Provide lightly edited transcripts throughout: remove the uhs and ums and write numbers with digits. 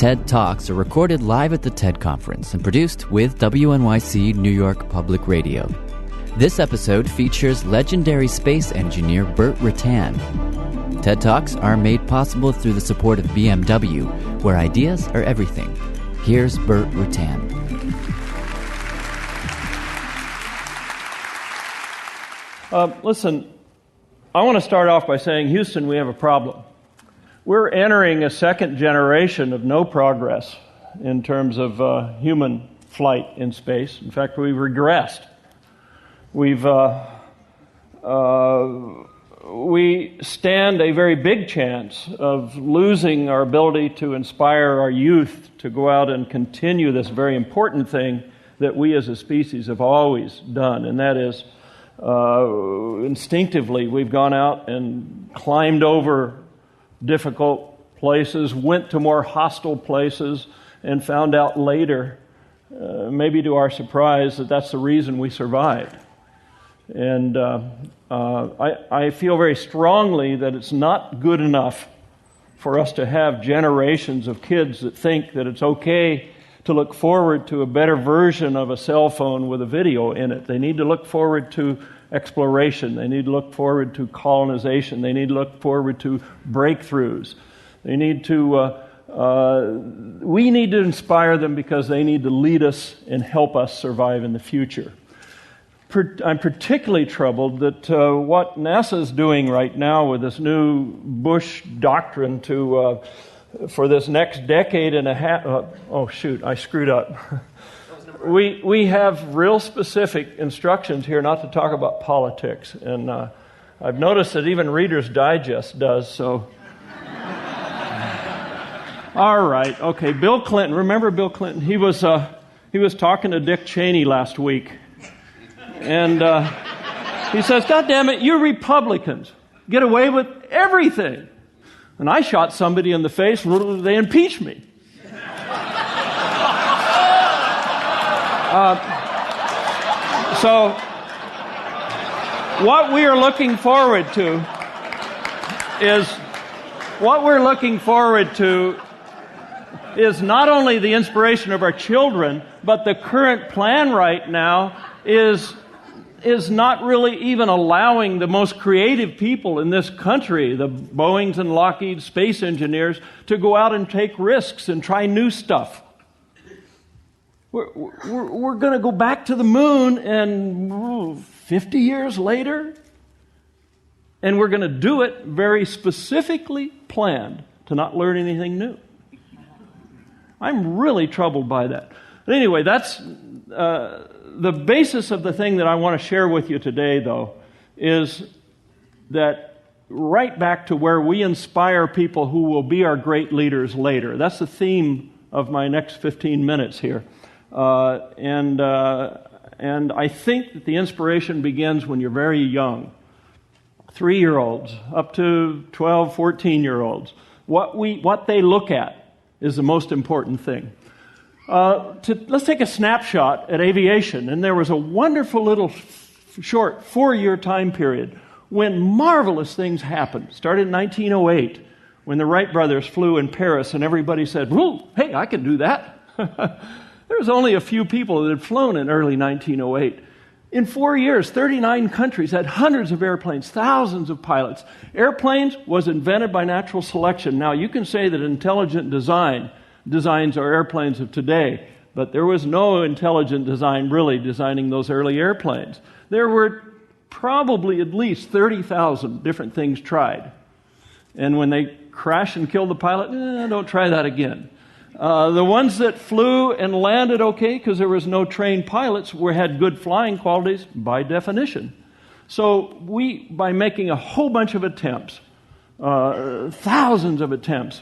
TED Talks are recorded live at the TED Conference and produced with WNYC New York Public Radio. This episode features legendary space engineer BurtRutan. TED Talks are made possible through the support of BMW, where ideas are everything. Here's BurtRutan. Listen, I want to start off by saying, Houston, we have a problem. We're entering a second generation of no progress in terms of human flight in space. In fact, we've regressed. We stand a very big chance of losing our ability to inspire our youth to go out and continue this very important thing that we as a species have always done, and that is instinctively we've gone out and climbed over difficult places, went to more hostile places, and found out later, maybe to our surprise, that that's the reason we survived. And I feel very strongly that it's not good enough for us to have generations of kids that think that it's okay to look forward to a better version of a cell phone with a video in it. They need to look forward to exploration. They need to look forward to colonization. They need to look forward to breakthroughs. They need to. We need to inspire them because they need to lead us and help us survive in the future. I'm particularly troubled that what NASA is doing right now with this new Bush doctrine for this next decade and a half. I screwed up. We have real specific instructions here not to talk about politics, and I've noticed that even Reader's Digest does so. All right, okay. Bill Clinton. Remember Bill Clinton? He was talking to Dick Cheney last week, and he says, "God damn it, you Republicans get away with everything." And I shot somebody in the face, they impeached me. So what we are looking forward to is not only the inspiration of our children, but the current plan right now is not really even allowing the most creative people in this country, the Boeings and Lockheed space engineers, to go out and take risks and try new stuff. We're going to go back to the moon and 50 years later, and we're going to do it very specifically planned to not learn anything new. I'm really troubled by that. But anyway, that's the basis of the thing that I want to share with you today, though, is that right back to where we inspire people who will be our great leaders later. That's the theme of my next 15 minutes here. And I think that the inspiration begins when you're very young. 3-year-olds up to 12, 14-year-olds. What they look at is the most important thing. Let's take a snapshot at aviation. And there was a wonderful little short 4-year time period when marvelous things happened. Started in 1908 when the Wright brothers flew in Paris and everybody said, "Whoa, hey, I can do that." There was only a few people that had flown in early 1908. In 4 years, 39 countries had hundreds of airplanes, thousands of pilots. Airplanes was invented by natural selection. Now, you can say that intelligent designs our airplanes of today, but there was no intelligent design really designing those early airplanes. There were probably at least 30,000 different things tried. And when they crash and kill the pilot, don't try that again. The ones that flew and landed okay because there was no trained pilots had good flying qualities by definition. So by making a whole bunch of attempts, thousands of attempts,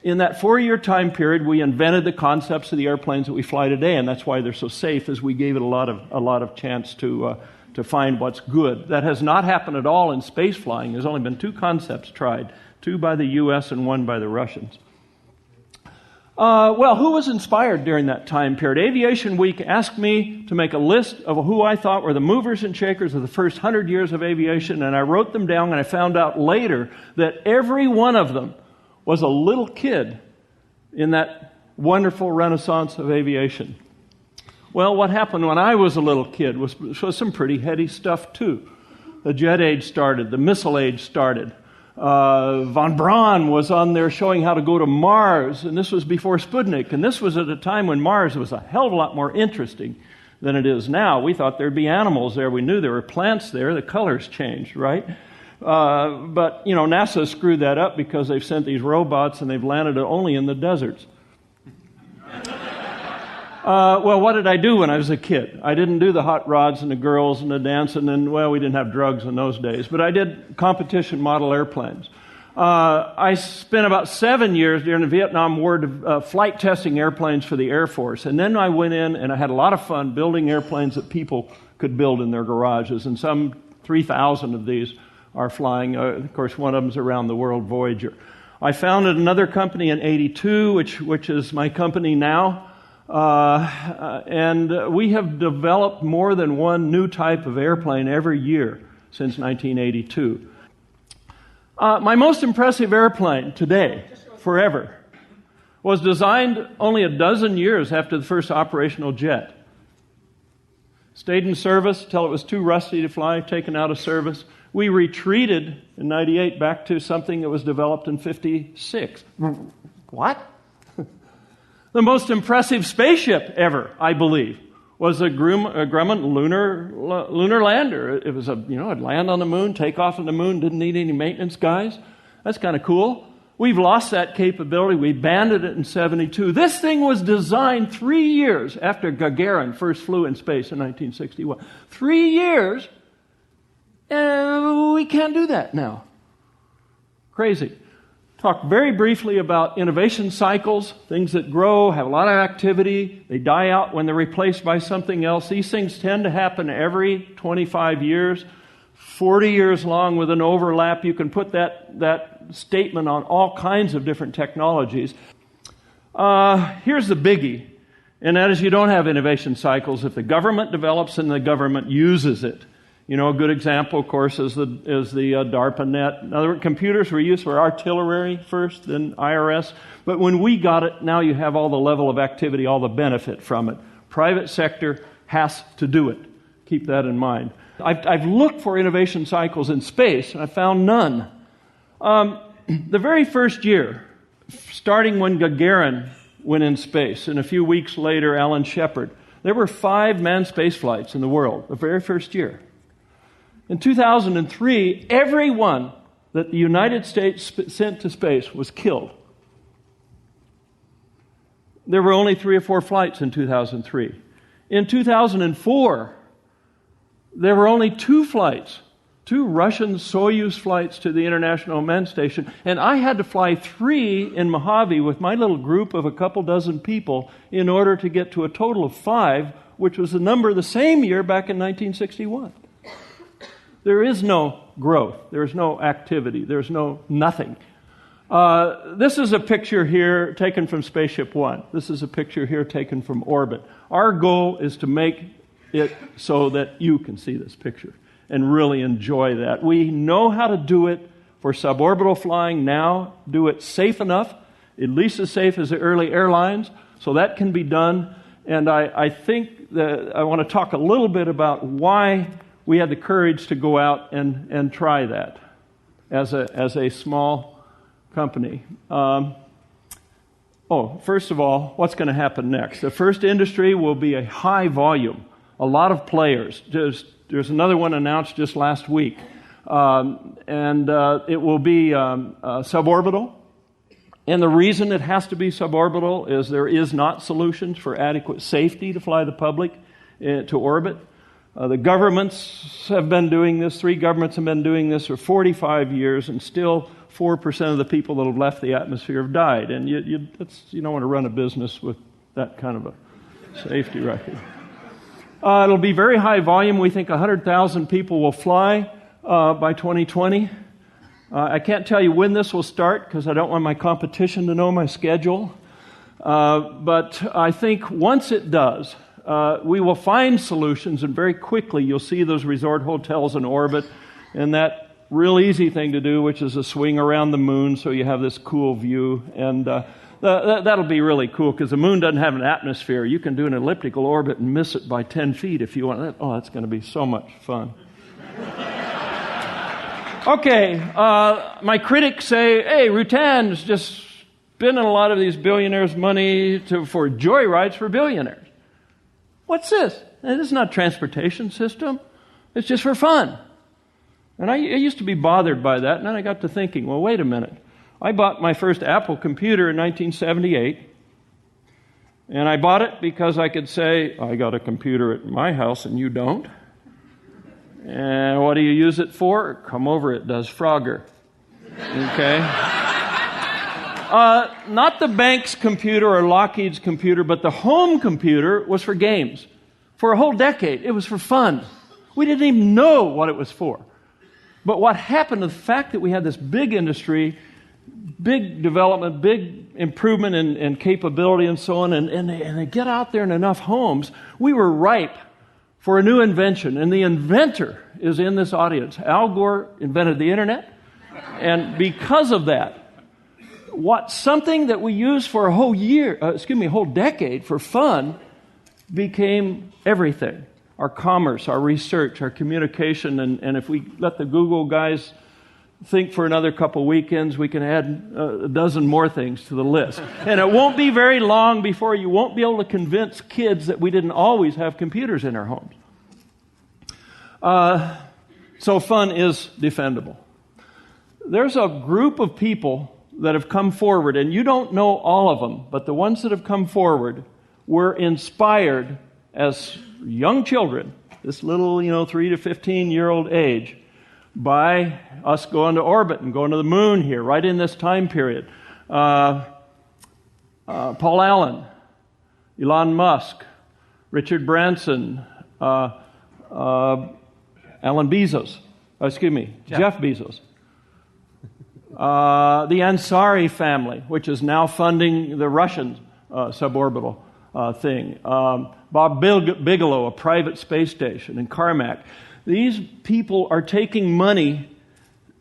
in that 4-year time period, we invented the concepts of the airplanes that we fly today, and that's why they're so safe, as we gave it a lot of chance to find what's good. That has not happened at all in space flying. There's only been 2 concepts tried, 2 by the U.S. and 1 by the Russians. Who was inspired during that time period? Aviation Week asked me to make a list of who I thought were the movers and shakers of the first 100 years of aviation, and I wrote them down, and I found out later that every one of them was a little kid in that wonderful renaissance of aviation. Well, what happened when I was a little kid was some pretty heady stuff too. The jet age started, the missile age started. Von Braun was on there showing how to go to Mars, and this was before Sputnik, and this was at a time when Mars was a hell of a lot more interesting than it is now. We thought there'd be animals there. We knew there were plants there. The colors changed, right? But, NASA screwed that up because they've sent these robots and they've landed it only in the deserts. Well, what did I do when I was a kid? I didn't do the hot rods and the girls and the dancing, and, we didn't have drugs in those days. But I did competition model airplanes. I spent about 7 years during the Vietnam War flight testing airplanes for the Air Force. And then I went in and I had a lot of fun building airplanes that people could build in their garages. And some 3,000 of these are flying. Of course, one of them is around the world, Voyager. I founded another company in 1982, which is my company now. And we have developed more than one new type of airplane every year since 1982. My most impressive airplane today, forever, was designed only a dozen years after the first operational jet. Stayed in service till it was too rusty to fly, taken out of service. We retreated in 1998 back to something that was developed in 1956. What? The most impressive spaceship ever, I believe, was a Grumman lunar lander. It was it'd land on the moon, take off on the moon, didn't need any maintenance guys. That's kind of cool. We've lost that capability. We abandoned it in 1972. This thing was designed 3 years after Gagarin first flew in space in 1961. 3 years, and we can't do that now. Crazy. Talk very briefly about innovation cycles, things that grow, have a lot of activity, they die out when they're replaced by something else. These things tend to happen every 25 years, 40 years long with an overlap. You can put that statement on all kinds of different technologies. Here's the biggie, and that is you don't have innovation cycles if the government develops and the government uses it. A good example, of course, is the DARPA net. In other words, computers were used for artillery first, then IRS. But when we got it, now you have all the level of activity, all the benefit from it. Private sector has to do it. Keep that in mind. I've looked for innovation cycles in space, and I found none. The very first year, starting when Gagarin went in space, and a few weeks later, Alan Shepard, there were 5 manned space flights in the world, the very first year. In 2003, everyone that the United States sent to space was killed. There were only 3 or 4 flights in 2003. In 2004, there were only 2 flights, 2 Russian Soyuz flights to the International Men's Station, and I had to fly 3 in Mojave with my little group of a couple dozen people in order to get to a total of 5, which was the number the same year back in 1961. There is no growth. There's no activity. There's nothing. This is a picture here taken from Spaceship One. This is a picture here taken from orbit. Our goal is to make it so that you can see this picture and really enjoy that. We know how to do it for suborbital flying now, do it safe enough, at least as safe as the early airlines, so that can be done. And I think that I want to talk a little bit about why we had the courage to go out and try that as a small company. First of all, what's going to happen next? The first industry will be a high volume, a lot of players. There's another one announced just last week. And it will be suborbital. And the reason it has to be suborbital is there is not solutions for adequate safety to fly the public to orbit. The governments have been doing this. 3 governments have been doing this for 45 years, and still 4% of the people that have left the atmosphere have died. And you don't want to run a business with that kind of a safety record. It'll be very high volume. We think 100,000 people will fly by 2020. I can't tell you when this will start because I don't want my competition to know my schedule. But I think once it does, we will find solutions, and very quickly you'll see those resort hotels in orbit and that real easy thing to do, which is a swing around the moon so you have this cool view. And That'll be really cool because the moon doesn't have an atmosphere. You can do an elliptical orbit and miss it by 10 feet if you want. Oh, that's going to be so much fun. Okay, my critics say, hey, Rutan's just spending a lot of these billionaires' money for joyrides for billionaires. What's this? This is not a transportation system. It's just for fun. And I used to be bothered by that, and then I got to thinking, well, wait a minute. I bought my first Apple computer in 1978, and I bought it because I could say, I got a computer at my house and you don't. And what do you use it for? Come over, it does Frogger. Okay? Not the bank's computer or Lockheed's computer, but the home computer was for games. For a whole decade, it was for fun. We didn't even know what it was for. But what happened, the fact that we had this big industry, big development, big improvement in capability and so on, and they get out there in enough homes, we were ripe for a new invention. And the inventor is in this audience. Al Gore invented the internet. And because of that, something that we used for a whole decade for fun became everything. Our commerce, our research, our communication, and if we let the Google guys think for another couple weekends, we can add a dozen more things to the list. And it won't be very long before you won't be able to convince kids that we didn't always have computers in our homes. So fun is defendable. There's a group of people that have come forward, and you don't know all of them, but the ones that have come forward were inspired as young children, this little, 3 to 15-year-old age, by us going to orbit and going to the moon here, right in this time period. Paul Allen, Elon Musk, Richard Branson, Jeff Bezos. The Ansari family, which is now funding the Russian suborbital thing. Bob Bigelow, a private space station, and Carmack. These people are taking money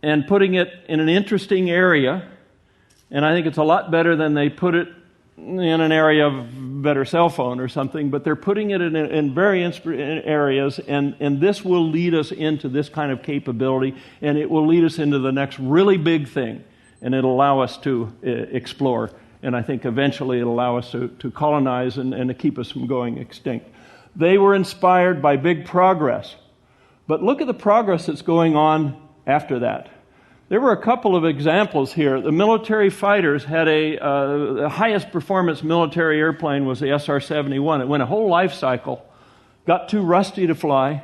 and putting it in an interesting area, and I think it's a lot better than they put it in an area of better cell phone or something, but they're putting it in very areas, and this will lead us into this kind of capability, and it will lead us into the next really big thing, and it'll allow us to explore. And I think eventually it'll allow us to colonize and to keep us from going extinct. They were inspired by big progress. But look at the progress that's going on after that. There were a couple of examples here. The military fighters had the highest performance military airplane was the SR-71. It went a whole life cycle, got too rusty to fly,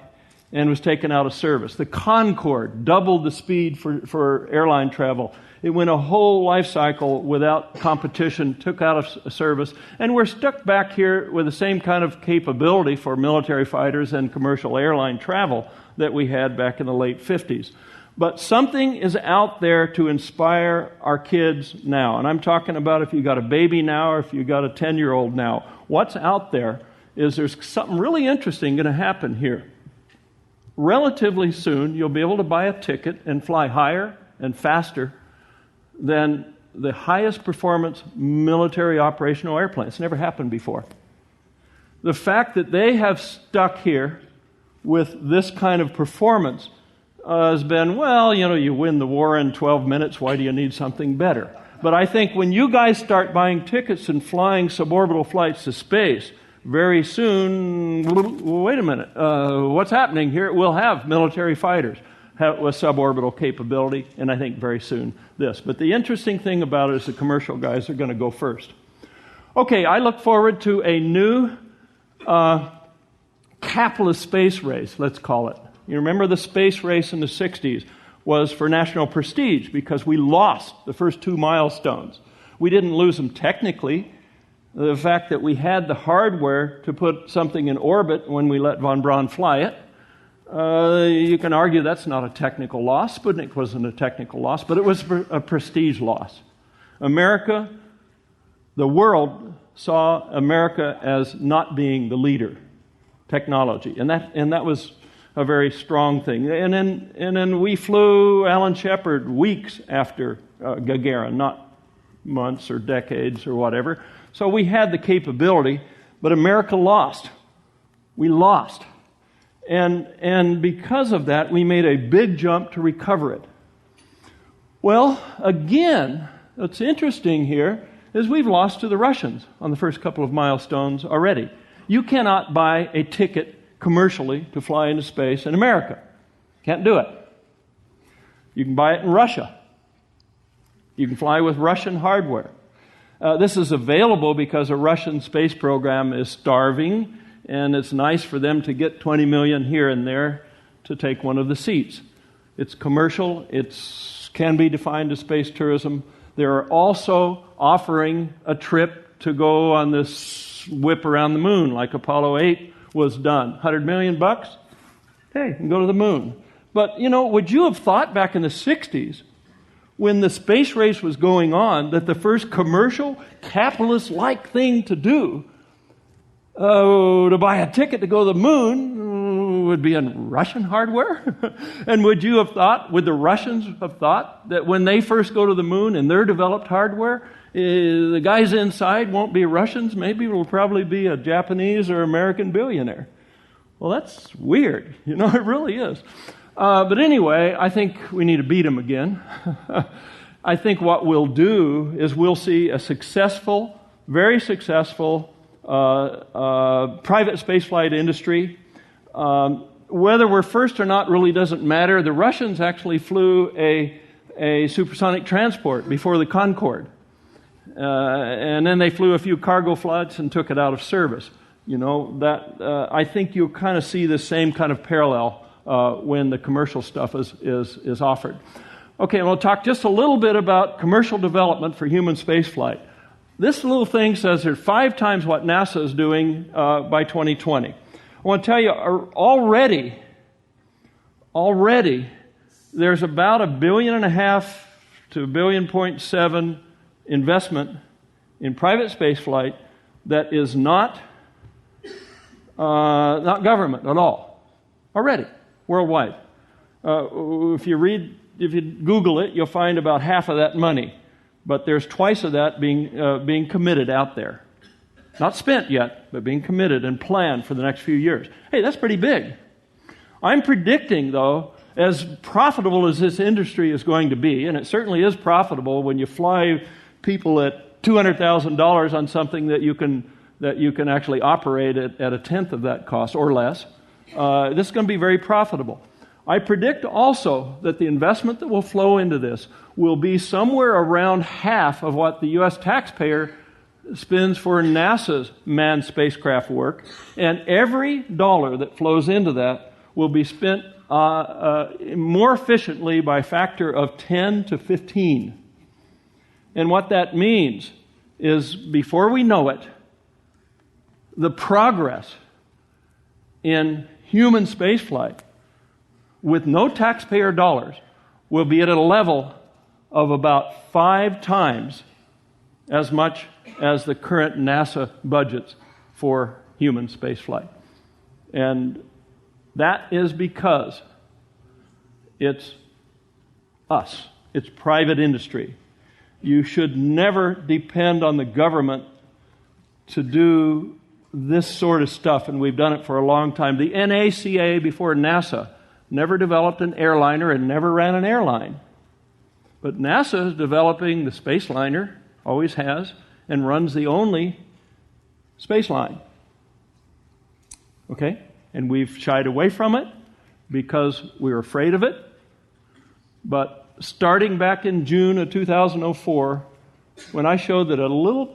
and was taken out of service. The Concorde doubled the speed for airline travel. It went a whole life cycle without competition, took out of service, and we're stuck back here with the same kind of capability for military fighters and commercial airline travel that we had back in the late 50s. But something is out there to inspire our kids now. And I'm talking about if you got a baby now or if you got a 10-year-old now. What's out there is there's something really interesting going to happen here. Relatively soon, you'll be able to buy a ticket and fly higher and faster than the highest performance military operational airplane. It's never happened before. The fact that they have stuck here with this kind of performance has been, you win the war in 12 minutes, why do you need something better? But I think when you guys start buying tickets and flying suborbital flights to space, very soon, wait a minute, what's happening here? We'll have military fighters with suborbital capability, and I think very soon this. But the interesting thing about it is the commercial guys are going to go first. Okay, I look forward to a new capitalist space race, let's call it. You remember the space race in the 60s was for national prestige because we lost the first two milestones. We didn't lose them technically. The fact that we had the hardware to put something in orbit when we let von Braun fly it, you can argue that's not a technical loss. Sputnik wasn't a technical loss, but it was a prestige loss. America, the world saw America as not being the leader, technology, and that was a very strong thing. And then we flew Alan Shepard weeks after Gagarin, not months or decades or whatever. So we had the capability, but America lost. We lost. And because of that, we made a big jump to recover it. Well, again, what's interesting here is we've lost to the Russians on the first couple of milestones already. You cannot buy a ticket commercially to fly into space in America. Can't do it. You can buy it in Russia. You can fly with Russian hardware. This is available because a Russian space program is starving, and it's nice for them to get 20 million here and there to take one of the seats. It's commercial. It can be defined as space tourism. They're also offering a trip to go on this whip around the moon like Apollo 8 was done. $100 million? Hey, you can go to the moon. But, would you have thought back in the 60s, when the space race was going on, that the first commercial, capitalist-like thing to do, to buy a ticket to go to the moon, would be in Russian hardware? And would the Russians have thought that when they first go to the moon in their developed hardware, the guys inside won't be Russians, maybe it'll probably be a Japanese or American billionaire? Well, that's weird. It really is. But anyway, I think we need to beat them again. I think what we'll do is we'll see a successful, very successful private spaceflight industry. Whether we're first or not really doesn't matter. The Russians actually flew a supersonic transport before the Concorde. And then they flew a few cargo flights and took it out of service. I think you'll kind of see the same kind of parallel when the commercial stuff is offered. Okay, we'll talk just a little bit about commercial development for human spaceflight. This little thing says there's 5 times what NASA is doing by 2020. I want to tell you, already, there's about $1.5 billion to $1.7 billion investment in private spaceflight that is not government at all. Already. Worldwide. If you Google it, you'll find about half of that money. But there's twice of that being committed out there. Not spent yet, but being committed and planned for the next few years. Hey, that's pretty big. I'm predicting, though, as profitable as this industry is going to be, and it certainly is profitable when you fly people at $200,000 on something that you can actually operate at a tenth of that cost or less. This is going to be very profitable. I predict also that the investment that will flow into this will be somewhere around half of what the U.S. taxpayer spends for NASA's manned spacecraft work, and every dollar that flows into that will be spent more efficiently by a factor of 10 to 15. And what that means is, before we know it, the progress in human spaceflight with no taxpayer dollars will be at a level of about 5 times as much as the current NASA budgets for human spaceflight. And that is because it's us. It's private industry. You should never depend on the government to do this sort of stuff, and we've done it for a long time. The NACA, before NASA, never developed an airliner and never ran an airline. But NASA is developing the space liner, always has, and runs the only space line. Okay? And we've shied away from it because we're afraid of it. But starting back in June of 2004, when I showed that a little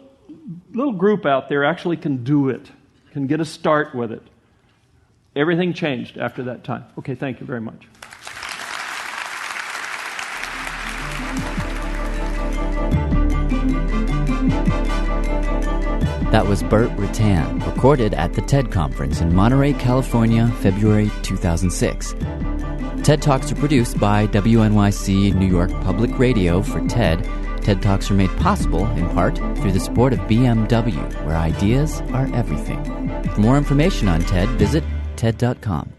group out there actually can do it, can get a start with it, everything changed after that time. Okay, thank you very much. That was BurtRutan, recorded at the TED Conference in Monterey, California, February 2006. TED Talks are produced by WNYC New York Public Radio for TED. TED Talks are made possible, in part, through the support of BMW, where ideas are everything. For more information on TED, visit TED.com.